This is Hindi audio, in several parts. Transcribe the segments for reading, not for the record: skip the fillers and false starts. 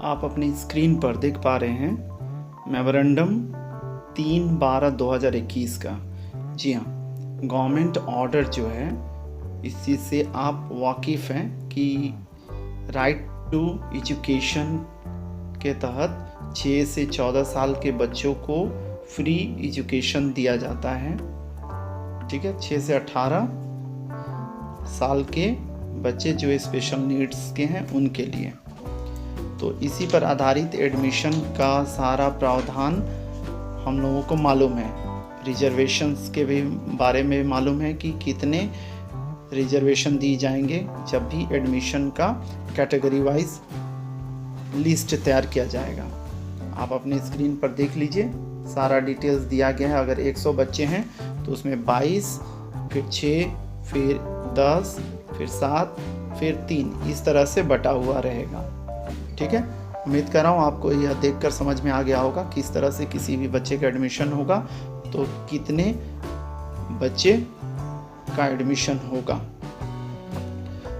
आप अपनी स्क्रीन पर देख पा रहे हैं मेमोरेंडम 3/12/2021 का। जी हाँ, गवर्नमेंट ऑर्डर जो है इस चीज़ से आप वाकिफ़ हैं कि राइट टू एजुकेशन के तहत 6 से 14 साल के बच्चों को फ्री एजुकेशन दिया जाता है। ठीक है, 6 से 18 साल के बच्चे जो स्पेशल नीड्स के हैं उनके लिए। तो इसी पर आधारित एडमिशन का सारा प्रावधान हम लोगों को मालूम है। रिजर्वेशंस के भी बारे में मालूम है कि कितने रिजर्वेशन दिए जाएंगे जब भी एडमिशन का कैटेगरी वाइज लिस्ट तैयार किया जाएगा। आप अपनी स्क्रीन पर देख लीजिए, सारा डिटेल्स दिया गया है। अगर 100 बच्चे हैं तो उसमें 22, फिर 6, फिर 10, फिर 7, फिर 3, इस तरह से बटा हुआ रहेगा। ठीक है, उम्मीद कर रहा हूँ आपको यह देखकर समझ में आ गया होगा किस तरह से किसी भी बच्चे का एडमिशन होगा, तो कितने बच्चे का एडमिशन होगा।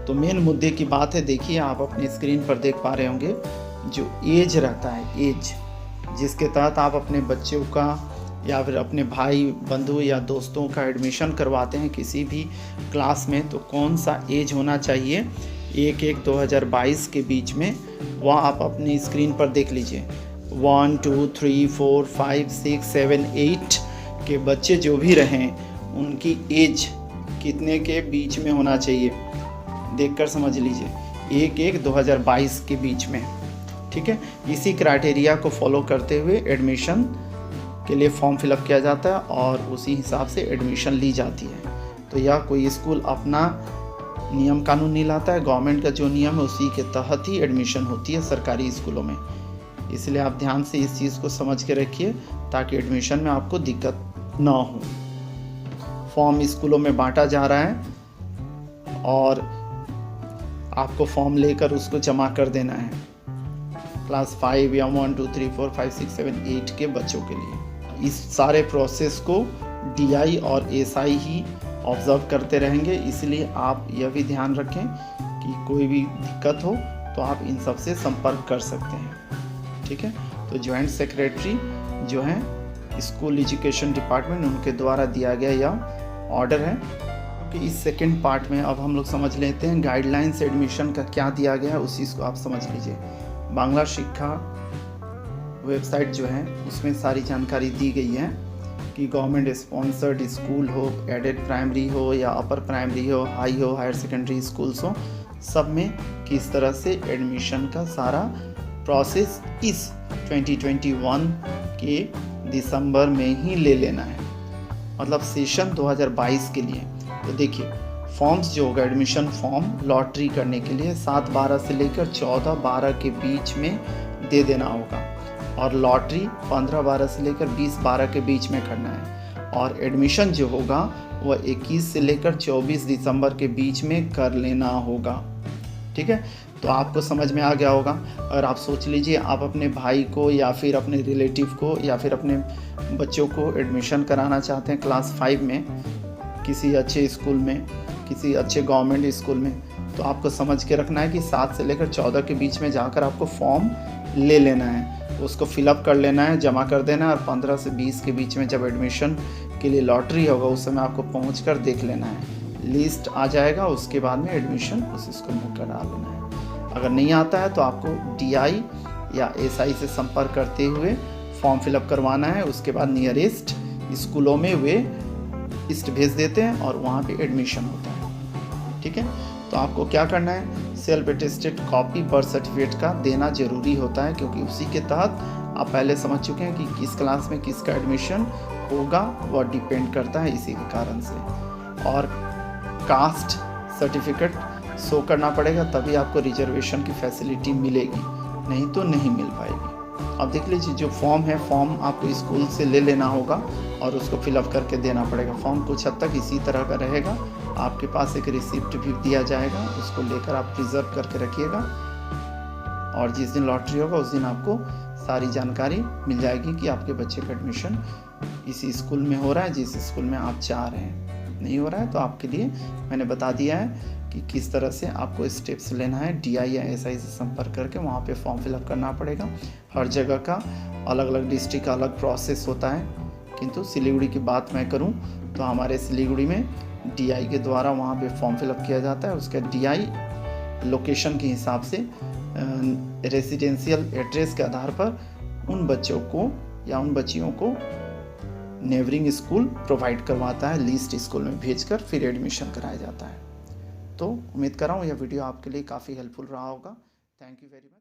तो मेन मुद्दे की बात है, देखिए आप अपनी स्क्रीन पर देख पा रहे होंगे जो एज रहता है, एज जिसके तहत आप अपने बच्चों का या फिर अपने भाई बंधु या दोस्तों का एडमिशन करवाते हैं किसी भी क्लास में, तो कौन सा एज होना चाहिए 1/1/2022 के बीच में, वह आप अपनी स्क्रीन पर देख लीजिए। 1, 2, 3, 4, 5, 6, 7, 8 के बच्चे जो भी रहें उनकी एज कितने के बीच में होना चाहिए, देखकर समझ लीजिए 1/1/2022 के बीच में। ठीक है, इसी क्राइटेरिया को फॉलो करते हुए एडमिशन के लिए फॉर्म फिलअप किया जाता है और उसी हिसाब से एडमिशन ली जाती है। तो यह कोई स्कूल अपना नियम कानून नहीं लाता है, गवर्नमेंट का जो नियम है उसी के तहत ही एडमिशन होती है सरकारी स्कूलों में। इसलिए आप ध्यान से इस चीज़ को समझ के रखिए ताकि एडमिशन में आपको दिक्कत ना हो। फॉर्म स्कूलों में बांटा जा रहा है और आपको फॉर्म लेकर उसको जमा कर देना है क्लास 5 या 1, 2, 3, 4, 5, 6, 7, 8 के बच्चों के लिए। इस सारे प्रोसेस को DI और SI ही ऑब्जर्व करते रहेंगे, इसलिए आप यह भी ध्यान रखें कि कोई भी दिक्कत हो तो आप इन सब से संपर्क कर सकते हैं। ठीक है, तो जॉइंट सेक्रेटरी जो हैं स्कूल एजुकेशन डिपार्टमेंट, उनके द्वारा दिया गया यह ऑर्डर है। कि इस सेकंड पार्ट में अब हम लोग समझ लेते हैं गाइडलाइंस एडमिशन का क्या दिया गया है, उसी को आप समझ लीजिए। बांग्ला शिक्षा वेबसाइट जो है उसमें सारी जानकारी दी गई है कि गवर्नमेंट स्पॉन्सर्ड स्कूल हो, एडेड प्राइमरी हो या अपर प्राइमरी हो, हाई हो, हायर सेकेंडरी स्कूल्स हो, सब में किस तरह से एडमिशन का सारा प्रोसेस इस 2021 के दिसंबर में ही ले लेना है, मतलब सेशन 2022 के लिए। तो देखिए फॉर्म्स जो होगा, एडमिशन फॉर्म लॉटरी करने के लिए 7/12 से लेकर 14/12 के बीच में दे देना होगा और लॉटरी 15/12 से लेकर 20/12 के बीच में करना है और एडमिशन जो होगा वह 21 से लेकर 24 दिसंबर के बीच में कर लेना होगा। ठीक है, तो आपको समझ में आ गया होगा। और आप सोच लीजिए आप अपने भाई को या फिर अपने रिलेटिव को या फिर अपने बच्चों को एडमिशन कराना चाहते हैं क्लास 5 में किसी अच्छे स्कूल में, किसी अच्छे गवर्नमेंट स्कूल में, तो आपको समझ के रखना है कि 7 से लेकर 14 के बीच में जाकर आपको फॉर्म ले लेना है, उसको फिलअप कर लेना है, जमा कर देना है और 15 से 20 के बीच में जब एडमिशन के लिए लॉटरी होगा उस समय आपको पहुंचकर देख लेना है। लिस्ट आ जाएगा, उसके बाद में एडमिशन उस स्कूल में करा लेना है। अगर नहीं आता है तो आपको DI या SI से संपर्क करते हुए फॉर्म फिलअप करवाना है। उसके बाद नियरेस्ट स्कूलों में वे लिस्ट भेज देते हैं और वहाँ पे एडमिशन होता है। ठीक है, तो आपको क्या करना है, self attested copy birth certificate का देना जरूरी होता है, क्योंकि उसी के तहत आप पहले समझ चुके हैं कि किस क्लास में किसका एडमिशन होगा, वह डिपेंड करता है इसी के कारण से। और कास्ट सर्टिफिकेट शो करना पड़ेगा, तभी आपको रिजर्वेशन की फैसिलिटी मिलेगी, नहीं तो नहीं मिल पाएगी। अब देख लीजिए जो फॉर्म है, फॉर्म आपको स्कूल से ले लेना होगा और उसको फिलअप करके देना पड़ेगा। फॉर्म कुछ हद तक इसी तरह का रहेगा, आपके पास एक रिसिप्ट भी दिया जाएगा, उसको लेकर आप प्रिजर्व करके रखिएगा और जिस दिन लॉटरी होगा उस दिन आपको सारी जानकारी मिल जाएगी कि आपके बच्चे का एडमिशन इसी स्कूल में हो रहा है जिस स्कूल में आप चाह रहे हैं। नहीं हो रहा है तो आपके लिए मैंने बता दिया है कि किस तरह से आपको स्टेप्स लेना है। डीआई या एसआई से संपर्क करके वहाँ पे फॉर्म फिलअप करना पड़ेगा। हर जगह का अलग अलग डिस्ट्रिक्ट का अलग प्रोसेस होता है, किंतु सिलीगुड़ी की बात मैं करूँ तो हमारे सिलीगुड़ी में डीआई के द्वारा वहाँ पे फॉर्म फिलअप किया जाता है। उसका डीआई लोकेशन के हिसाब से रेसिडेंशियल एड्रेस के आधार पर उन बच्चों को या उन बच्चियों को नेबरिंग स्कूल प्रोवाइड करवाता है, लीस्ट स्कूल में भेजकर फिर एडमिशन कराया जाता है। तो उम्मीद कर रहा हूँ यह वीडियो आपके लिए काफ़ी हेल्पफुल रहा होगा। Thank you very much.